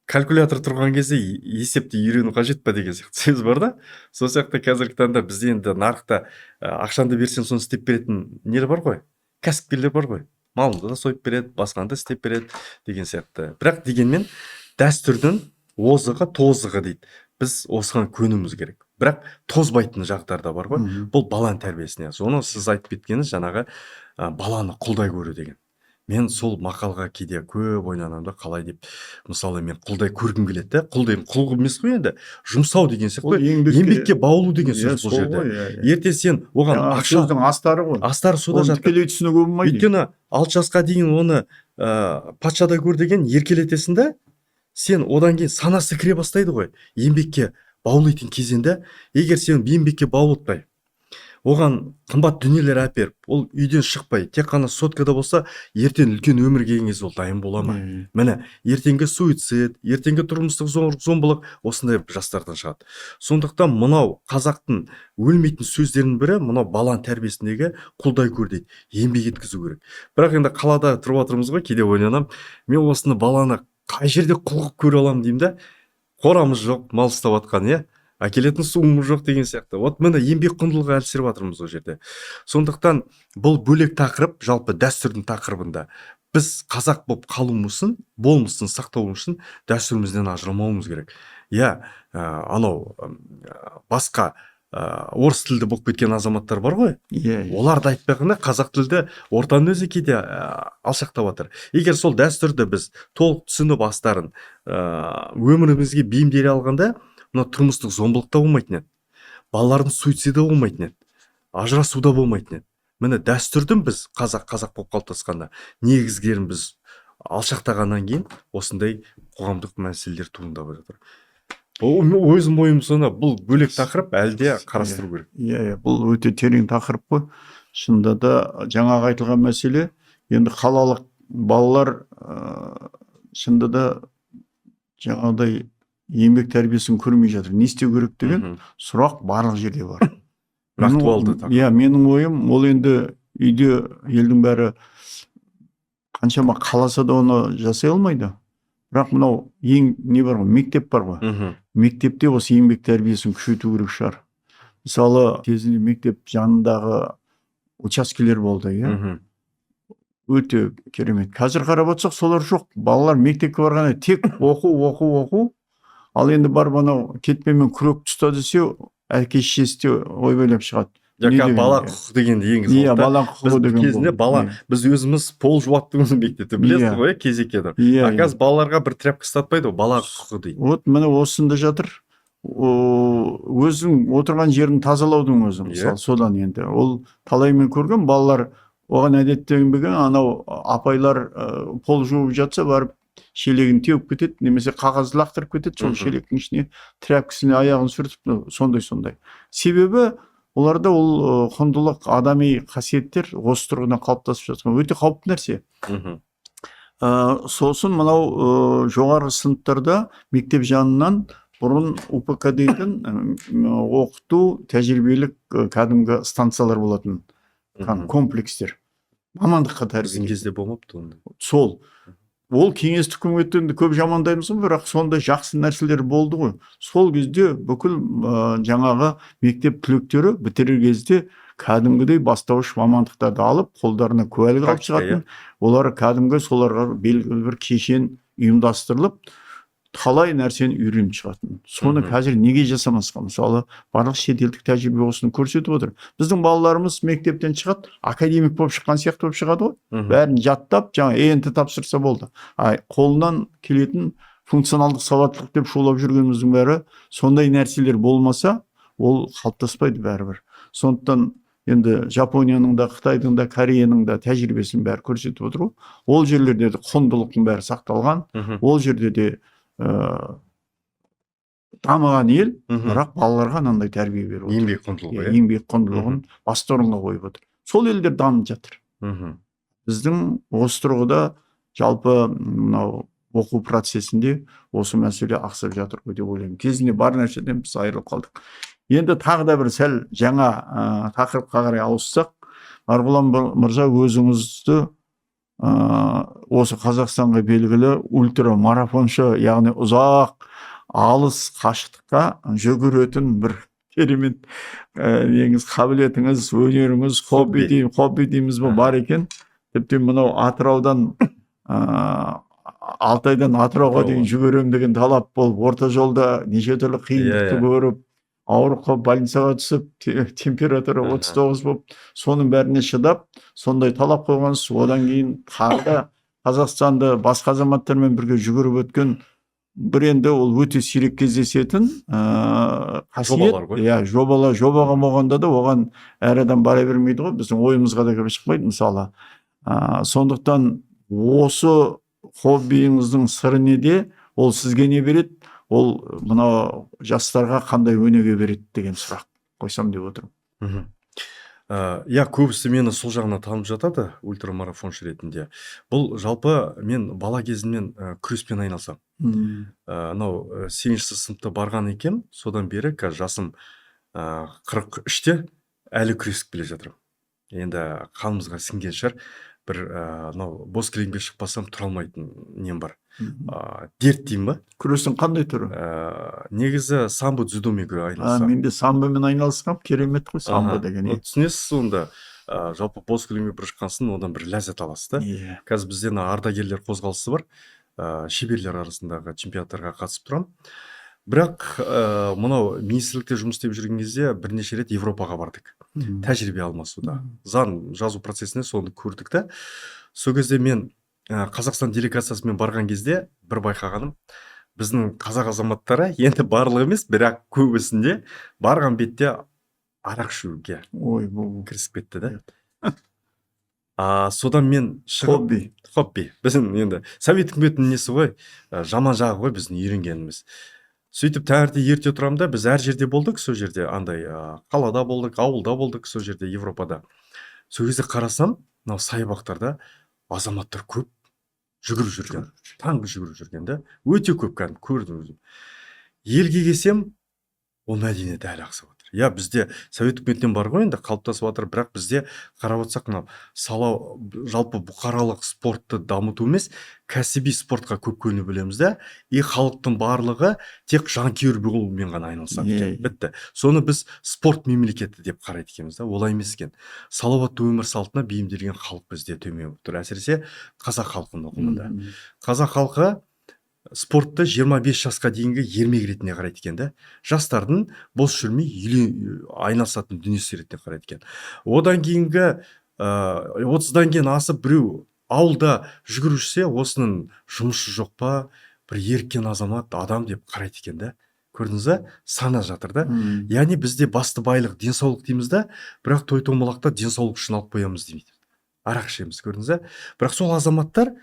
Калькулятор тұрған кезде есепті үйрену қажет па деген сияқты сөз бар да. Сол сияқты қазіргі таңда бізде енді нарықта ақшанды берсең соны істеп беретін нелер бар ғой, кәсіпкерлер бар ғой. Малыңды да сойып береді, басқаны да істеп береді деген сияқты. Бірақ дегенмен дәстүрдің озығы тозығы дейді. Біз осыған көнуіміз керек. Бірақ тозбайтын жағдайлар да бар ғой. Бұл баланың тәрбиесіне. Соны сіз айтып кеткеніңіз жаңағы баланы құлдай көру деген. Мен сол мақалға кейде көп ойланамын да, қалай деп, мысалы мен құлдай көргім келеді де, құл деген құл емес қой енді, жұмсау деген сияқты, еңбекке баулу деген сөз бұл жерде. Ерте сен оған ақша, сөздің астары ғой. Астары сода жатыр. Тікелей түсінуге болмайды. Өйткені 6 жасқа дейін оны патшадай көр деген еркелетесің да, сен одан кейін санасы кіре бастайды ғой. Еңбекке баулайтын кезеңде, егер сен еңбекке баулытпай, оған қымбат дүниелер әперіп, ол үйден шықпай, тек қана соткада болса, ертең үлкен өмірге келген кезде ол дайын бола ма? Міне, ертеңгі суицид, ертеңгі тұрмыстық зомбылық осындай жастардан шығады. Сондықтан мынау қазақтың өлмейтін сөздерінің бірі, мынау баланың тәрбиесіндегі құлдай көр дейді, еңбек еткізу керек. Бірақ енді қалада тұрып отырмыз ғой, кейде ойланамын, мен осыны баланы қай жерде құл қылып көре аламын деймін да, қорамыз жоқ, мал ұстап жатқан, иә. Әкелетін суымыз жоқ деген сияқты. Вот міне еңбек құндылығы әлсіреп жатырмыз ол жерде. Сондықтан бұл бөлек тақырып, жалпы дәстүрдің тақырыбында біз қазақ болып қалуымыздың, болмысын сақтауымыз үшін дәстүрімізден ажырамауымыз керек. Иә, басқа орыс тілді болып кеткен азаматтар бар ғой. Иә. Оларды айтпағанда қазақ тілді ортаның өзі кейде алшақтап жатыр. Егер сол дәстүрді біз толық түсініп астарын өмірімізге бейімделе алғанда, мына тұрмыстық зомбылық та болмайтын еді. Балалардың суициді болмайтын еді. Ажырасуда болмайтын еді. Міне дәстүрдің біз қазақ болып қалыптасқанда негіздерін біз алшақтағаннан кейін осындай қоғамдық мәселелер туындап жатыр. Өзім ойым соны, бұл бөлек тақырып, әлде қарастыру керек. Иә, бұл өте терең тақырып қой. Шынында да жаңағы айтылған мәселе, енді қалалық балалар шынында да жаңағыдай еңбек тәрбиесін көрмей жатыр. Не істеу керек деген сұрақ барлық жерде бар. Актуалды тақырып. Иә, менің ойым, ол енді үйде елдің бәрі қаншама қаласа да оны жасай алмайды. Бірақ мынау ең не бар ғой, мектеп бар ғой. Мектепте осы еңбек тәрбиесін күшейту керек шығар. Мысалы, кезінде мектеп жанындағы учаскелер болды, иә. Өте керемет. Қазір қарап отырсақ, солар жоқ. Балалар мектепке барғанда тек оқу. Ал енді бар анау кетпенмен күрек ұста десе, әке шешесі де ойбайлап шығады. Бала құқығы дегенді енгізіп алды. Иә, бала құқығы деген. Кезінде бала, біз өзіміз пол жуаттығымыз мектепте, білесіз ғой, кезекеді. Қазір балаларға бір тряпка ұстатпайды, бала құқығы дейді. Вот міне осында жатыр. Өзің отырған жерін тазалаудың өзі, мысалы, содан енді. Ол талаймен көрген балалар оған әдеттенбеген, анау апайлар пол жуып жатса, барып шелегін теуіп кетеді, немесе қағазды лақтырып кетеді, сол шелектің ішіне тряпкасына аяғын сүртіп, сондай. Себебі оларда ол құндылық, адами қасиеттер осы тұрғыдан қалыптасып жатқан өте қауіпті нәрсе. Сосын мынау жоғарғы сыныптарда мектеп жанынан бұрын УПК дейтін оқыту тәжірибелік кәдімгі станциялар болатын, комплекстер. Мамандыққа тәрбие. Біздің кезде болмапты онда. Сол. Ол кеңестік үкіметтен көп жамандаймыз, бірақ сондай жақсы нәрселер болды ғой. Сол кезде бүкіл жаңағы мектеп түлектері бітірер кезде кәдімгідей бастауыш мамандықтарды алып, қолдарына куәлік алып шығатын, олар кәдімгі соларға белгілі бір кешен ұйымдастырылып, талай нәрсені үйреніп шығатын. Соны қазір неге жасамасқа? Мысалы, барлық шетелдік тәжірибе осыны көрсетіп отыр. Біздің балаларымыз мектептен шығады, академик болып шыққан сияқты болып шығады ғой. Бәрін жаттап, жаңа ЕНТ тапсырса болды. Қолынан келетін функционалдық сауаттылық деп шулап жүргеніміздің бәрі, сондай нәрселер болмаса, ол қалыптаспайды бәрібір. Сондықтан енді Жапонияның да, Қытайдың да, Кореяның да тәжірибесін бәрі көрсетіп отыр ғой. Ол жерлерде де құндылықтың бәрі сақталған, ол жерде де дамыған ел, бірақ балаларға анандай тәрбие беріп отыр. Еңбек құндылығы. Еңбек құндылығын басты орынға қойып отыр. Сол елдер дамып жатыр. Біздің осы тұрғыда жалпы мынау оқу процесінде осы мәселе ақсап жатыр деп ойлаймын. Кезінде бар нәрседен біз айырылып қалдық. Енді тағы да бір сәл жаңа тақырыпқа қарай ауыссақ, Марғұлан мырза, өзіңізді осы Қазақстанға белгілі ультрамарафоншы, яғни ұзақ алыс қашықтыққа жүгіретін бір керемет неңіз, қабілетіңіз, өнеріңіз, хобби дейміз бе, бар екен. Тіпті мынау Атыраудан Алтайдан Атырауға дейін жүгірем деген талап болып, орта жолда неше түрлі қиындықты көріп, ауырып больницаға түсіп, температура 39 болып, соның бәріне шыдап, сондай талап қойғансыз. Одан кейін тағы Қазақстанды басқа азаматтармен бірге жүгіріп өткен, бір енді ол өте сирек кездесетін қасиет. Жобаға болғанда да оған әр адам бара бермейді ғой, біздің ойымызға да кіріп шықпайды мысалы. Сондықтан осы хоббиіңіздің сыры неде, ол сізге не береді? Ол мына жастарға қандай өнеге береді деген сұрақ қойсам деп отырмын. Көбісі мені сол жағына танып жатады, ультрамарафоншы ретінде. Бұл жалпы мен бала кезімнен күреспен айналсам. Анау 8-ші сыныпта барған екен, содан бері жасым 43-те әлі күресіп келе жатырмын. Енді қанымызға сіңген шығар. Бір бос кілемге шықпасам тұра алмайтын нем бар. Дерт деймін ба? Күрестің қандай түрі? Негізі самбо, дзюдомен айналысам. Мен де самбомен айналысқам, керемет қой самбо деген. Түсінесіз, онда жалпы бос кілемге бір шыққансын, одан бір ләззат аласыз да. Қазір бізде ардагерлер қозғалысы бар, шеберлер арасындағы чемпионаттарға қатысып тұрам. бірақ мынау министрлікте жұмыс істеп жүрген кезде бірнеше рет Европаға бардық тәжірибе алмасуда. Заң жазу процесінде соны көрдік та. Сол кезде мен Қазақстан делегациясымен барған кезде бір байқағаным, біздің қазақ азаматтары енді барлығы емес, бірақ көбісінде барған бетте арақ ішуге Ой, бұл кірісіп кетті да. Содан мен шығып хобби. Біздің енді совет үкіметінің несі ғой, жаман жағы ғой біздің үйренгеніміз. Сөйтіп таңерте ерте тұрамын да, біз әр жерде болдық, сол жерде андай қалада болдық, ауылда болдық, сол жерде Европада. Сол кезде қарасам, мынау саябақтарда азаматтар көп жүгіріп жүрген, таңғы жүгіріп жүрген да, өте көп кәдімгі көрдім өзім. Елге келсем, ол мәдениет әлі ақсап жатыр. Я бізде совет үкіметінен бар ғой енді қалыптасып жатыр, бірақ бізде қарап отырсақ мынау жалпы бұқаралық спортты дамыту емес, кәсіби спортқа көп көңіл бөлеміз да, и халықтың барлығы тек жанкүйер болумен ғана айналысады екен. Бітті. Соны біз спорт мемлекеті деп қарайды екенбіз да, олай емес екен. Салауатты өмір салтына бейімделген халық бізде төмен болып тұр. Әсіресе қазақ халқының ұғымында. Қазақ халқы спортты 25 жасқа дейінгі ермек ретінде қарайды екен да. Жастардың бос жүрмей айналысатын дүниесі ретінде қарайды екен. Одан кейінгі 30-дан кейін асып біреу ауылда жүгірушісе, осының жұмысы жоқ па, бір еріккен азамат, адам деп қарайды екен да. Көрдіңіз ба? Сана жатыр да. Яғни бізде басты байлық денсаулық дейміз да, бірақ той томалақта денсаулық үшін алып қоямыз демейді. Арақ ішеміз, көрдіңіз ба? Бірақ сол азаматтар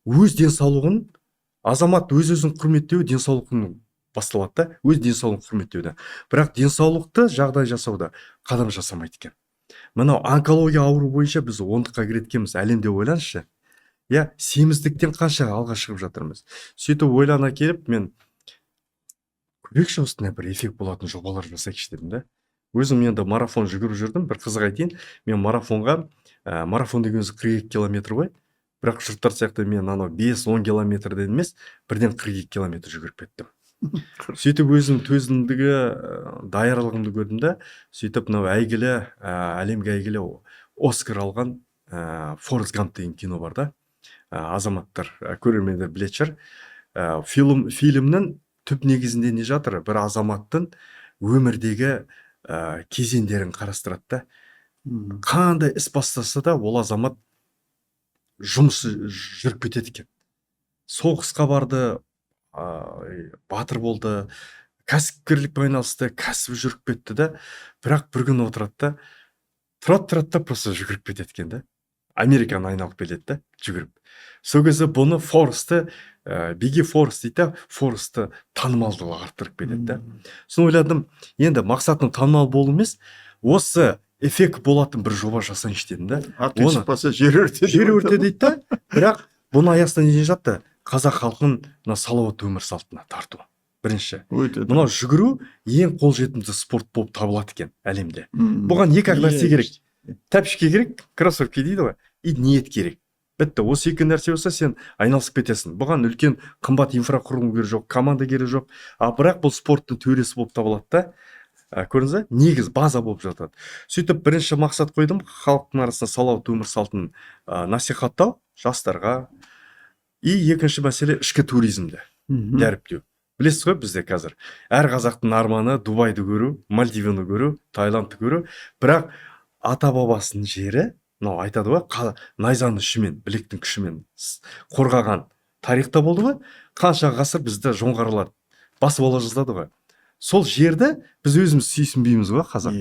өз денсаулығын, азамат өз-өзін құрметтеу денсаулығын басталады да, өз денсаулығын құрметтеуді. Бірақ денсаулықты жағдай жасауда қадам жасамайды екен. Мынау онкология ауру бойынша біз 10-қа кіреткенбіз, әлемде ойланшы. Я семіздіктен қанша алға шығып жатырмыз. Сөйтіп ойлана келіп, мен көрекші осындай бір эффект болатын жобалар жасайықшы дедім да. Өзім енді марафон жүгіріп жүрдім, бір қызық айтайын. Мен марафон деген өзі 42 километр ғой. Бірақ жұрттар сияқты мен 5-10 километрден емес, бірден 42 километр жүгіріп кеттім. Сөйтіп өзім төзімдігі даярлығымды көрдім да, сөйтіп мынау әйгілі, әлемге әйгілі Оскар алған Форест Гамп деген кино бар да. Азаматтар, көрермендер білетін шығар. Фильмнің түп негізінде не жатыр? Бір азаматтың өмірдегі кезеңдерін қарастырады да. Қандай іс бастаса да, ол азамат жұмысы жүріп кетеді екен. Соғысқа барды, батыр болды, кәсіпкерлікпен айналысты, кәсібі жүріп кетті да, бірақ бір күн отырады да, просто жүгіріп кетеді екен да. Американы айналып келеді да, жүгіріп. Сол кезде бұны Биги Форест дейді, Форестті танымалдылығы арттырып кетеді да. Соны ойладым, енді мақсатың танымал болу емес, осы эффект болатын бір жоба жасайыншы дедім да. Аты шықпаса жер өрте дейді да. Бірақ бұны аясында не жатты? Қазақ халқын салауатты өмір салтына тарту. Бірінші. Мынау жүгіру ең қолжетімді спорт болып табылады екен әлемде. Бұған екі нәрсе керек. Тәпішке керек, кроссовки дейді ғой, и ниет керек. Бітті. Осы екі нәрсе болса, сен айналысып кетесің. Бұған үлкен қымбат инфрақұрылым керек жоқ, команда керек жоқ. Бірақ бұл спорттың төресі болып табылады да. Көрдіңіз бе? Негіз, база болып жатады. Сөйтіп бірінші мақсат қойдым, халықтың арасында салауатты өмір салтын насихаттау жастарға. И екінші мәселе ішкі туризмді дәріптеу. Білесіз ғой, бізде қазір әр қазақтың арманы Дубайды көру, Мальдиваны көру, Таиландты көру. Бірақ ата бабасының жері, айтады ғой, найзаның ұшымен, білектің күшімен қорғаған тарихта болды ғой. Қанша ғасыр бізді жоңғарлар басып ала жаздады ғой. Сол жерді біз өзіміз сүйсінбейміз ғой, қазақ.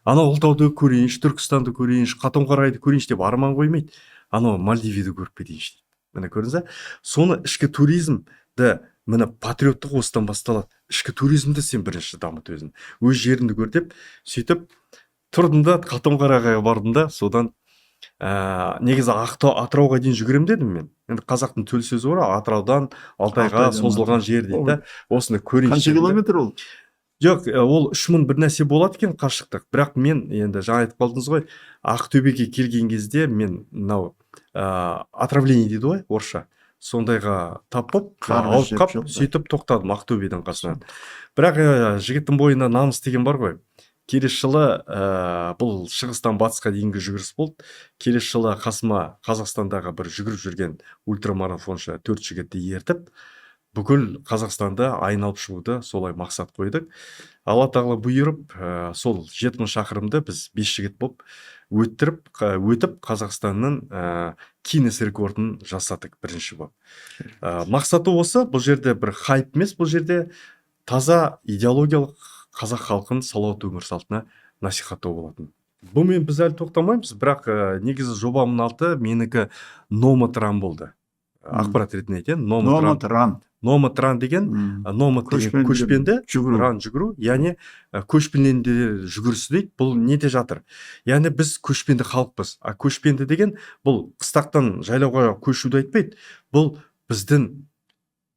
Ұлытауды көрейінші, Түркістанды көрейінші, Қатонқарайды көрейінші деп арман қоймайды. Мальдивиді көріп кетейінші дейді. Міне көрдіңіз бе? Соны ішкі туризмді, міне патриоттық осыдан басталады. Ішкі туризмді сен бірінші дамыт өзің. Өз жеріңді көр деп, сөйтіп тұрдым да, Қатонқарағайға бардым да, содан негізі Атырауға дейін жүгірем дедім мен. Енді қазақтың төл сөзі бар, Атыраудан Алтайға созылған жер дейді. Осыны көрейінші. Қанша километр ол? Жоқ, ол 3000 бір нәрсе болады екен қашықтық. Бірақ мен енді жаңа айтып қалдыңыз ғой, Ақтөбеге келген кезде мен отравление дейді ғой, орысша. Сондайға тап болып, ауырып, сөйтіп тоқтадым Ақтөбеден қасынан. Бірақ жігіттің бойында намыс деген бар ғой. Келесі жылы бұл шығыстан батысқа дейінгі жүгіріс болды. Келесі жылы қасыма Қазақстандағы бір жүгіріп жүрген ультрамарафоншы 4 жігітті ертіп, бүкіл Қазақстанда айналып шығуды солай мақсат қойдық. Алла тағала бұйырып, сол 70 шақырымды біз 5 жігіт болып өтіп Қазақстанның Гиннес рекордын жасадық бірінші болып. Мақсаты осы, бұл жерде бір хайп емес, бұл жерде таза идеологиялық қазақ халқын салауатты өмір салтына насихаттау болатын. Бұмен біз әлі тоқтамаймыз, бірақ негізі жобамның аты менікі Номатран болды. Ақпарат ретінде айтайын, Номатран деген көшпенді ран жүгіру, яғни көшпенділер жүгірісі дейді. Бұл неде жатыр? Яғни біз көшпенді халықпыз. Көшпенді деген бұл қыстақтан жайлауға көшуді айтпайды. Бұл біздің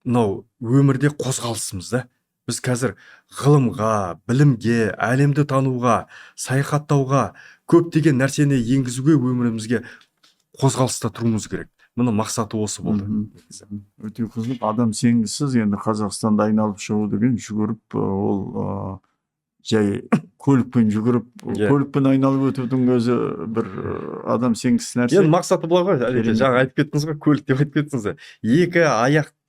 өмірде қозғалысымыз да. Біз қазір ғылымға, білімге, әлемді тануға, саяхаттауға, көптеген нәрсені енгізуге, өмірімізге қозғалыста тұруымыз керек. Мұны мақсаты осы болды. Өте қызық, адам сенгісіз, енді Қазақстанда айналып шығу деген жүгіріп, ол жай көлікпен жүгіріп, көлікпен айналып өтудің өзі бір адам сенгісіз нәрсе. Енді мақсаты былай ғой, жаңа айтып кеттіңіз ғой, көлік деп айтып кеттіңіз.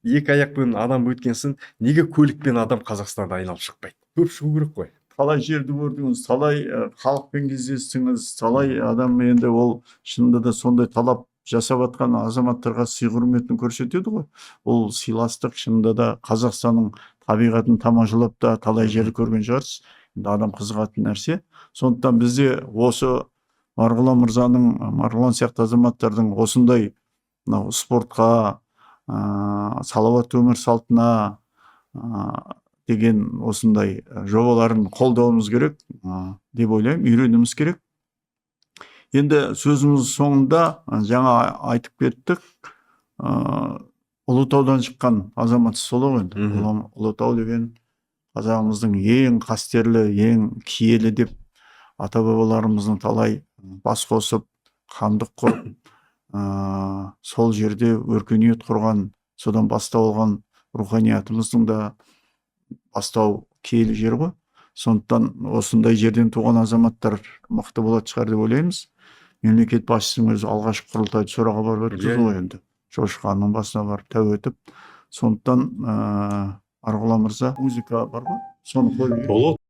Екі аяқпен адам өткенсін, неге көлікпен адам Қазақстанда айналып шықпайды? Көп шығу керек қой. Талай жерді көрдіңіз, талай халықпен кездестіңіз, талай адам, енді ол шынында да сондай талап жасап жатқан азаматтарға сый құрметін көрсетеді ғой. Ол сыйластық, шынында да Қазақстанның табиғатын тамашалап та талай жерді көрген шығарсыз. Енді адам қызығатын нәрсе. Сондықтан бізде осы Марғұлан сияқты азаматтардың осындай спортқа, салауатты өмір салтына деген осындай жобаларын қолдауымыз керек деп ойлаймын, үйренуіміз керек. Енді сөзіміз соңында жаңа айтып кеттік, Ұлытаудан шыққан азамат солы ғой. Ұлытау деген қазағымыздың ең қастерлі, ең киелі деп ата-бабаларымыздың талай бас қосып, хандық құрып, сол жерде өркениет құрған, содан бастау алған руханиятымыздың да бастау киелі жер ғой. Сондықтан осындай жерден туған азаматтар мықты болады шығар деп ойлаймыз. Мемлекет басшысының өзі алғашқы құрылтайды Сораға барып өткізді ғой енді. Жошы ханның басына барып тәу етіп. Сондықтан Марғұлан мырза, музыка бар ғой, соны қойып.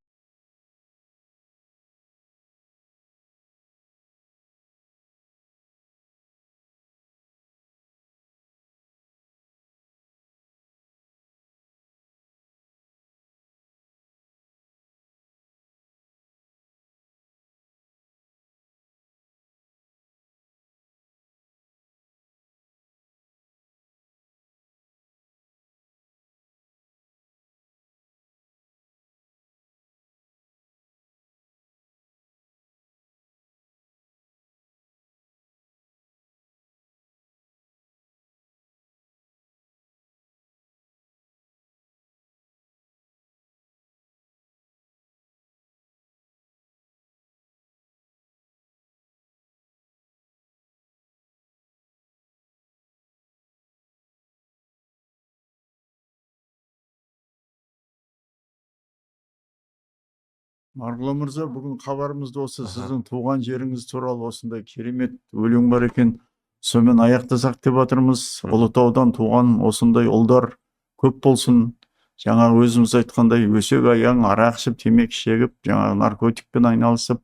Марғұлан мырза, бүгін хабарымызды осы сіздің туған жеріңіз туралы осындай керемет өлең бар екен, сонымен аяқтасақ деп жатырмыз. Ұлытаудан туған осындай ұлдар көп болсын. Жаңағы өзіміз айтқандай өсек аяң арақ ішіп, темекі шегіп, жаңағы наркотикпен айналысып,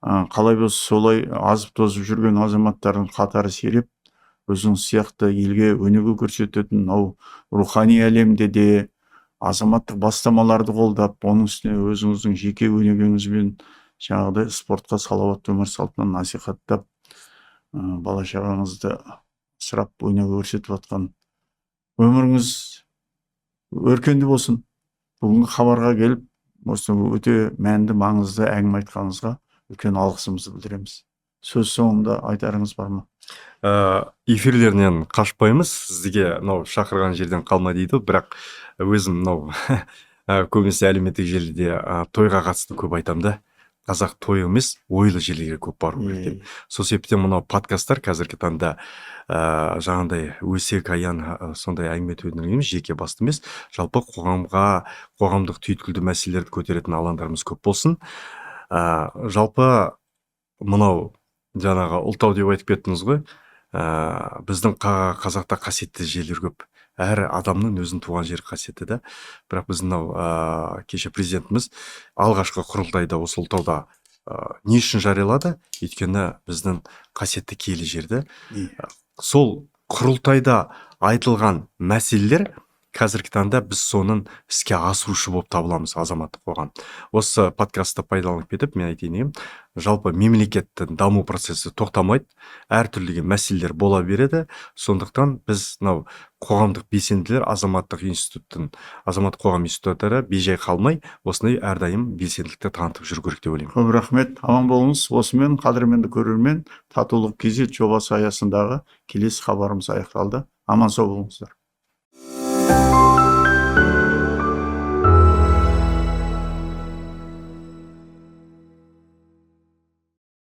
қалай болса солай азып тозып жүрген азаматтардың қатары сереп, өзіңіз сияқты елге өнеге көрсететін рухани әлемде де азаматтық бастамаларды қолдап, оның үстіне өзіңіздің жеке өнегеңізбен жаңағыдай спортқа, салауатты өмір салтынан насихаттап, бала шағаңызды сұрап өнеге көрсетіп жатқан өміріңіз өркенді болсын. Бүгінгі хабарға келіп, осы өте мәнді, маңызды әңгіме айтқаныңызға үлкен алғысымызды білдіреміз. Сөз соңында айтарыңыз бар ма? Эфирлерінен қашпаймыз, сізге шақырған жерден қалма дейді, бірақ өзім көбінесе әлеуметтік желіде тойға қатысты көп айтамын да. Қазақ той емес, ойлы жерлерге көп бару керек деп. Сол себептен мынау подкасттар қазіргі таңда жаңағындай өсек аян сондай әңгіме өтудің жеке басты емес, жалпы қоғамдық түйткілді мәселелерді көтеретін алаңдарымыз көп болсын. Жалпы мынау жаңағы Ұлытау деп айтып кеттіңіз ғой, біздің қазақта қасиетті жерлер көп. әр адамның өзінің туған жері қасиетті да. Бірақ біз мынау кеше президентіміз алғашқы құрылтайда осы ұлытауда не үшін жариялады? Өйткені біздің қасиетті киелі жерді сол құрылтайда айтылған мәселелер қазіргі таңда біз соның іске асырушы болып табыламыз, азаматтық қоғам. Осы подкастты пайдаланып кетіп, мен айтайын дегенім, жалпы мемлекеттің даму процесі тоқтамайды, әртүрлі мәселелер бола береді. Сондықтан біз мынау қоғамдық белсенділер, азаматтық қоғам институттары бейжай қалмай, осындай әрдайым белсенділікті танытып жүру керек деп ойлаймын. Көп рахмет, аман болыңыз. Осымен қадірменді көрермен, татулық кз жобасы аясындағы келесі хабарымыз аяқталды. Аман сау болыңыздар.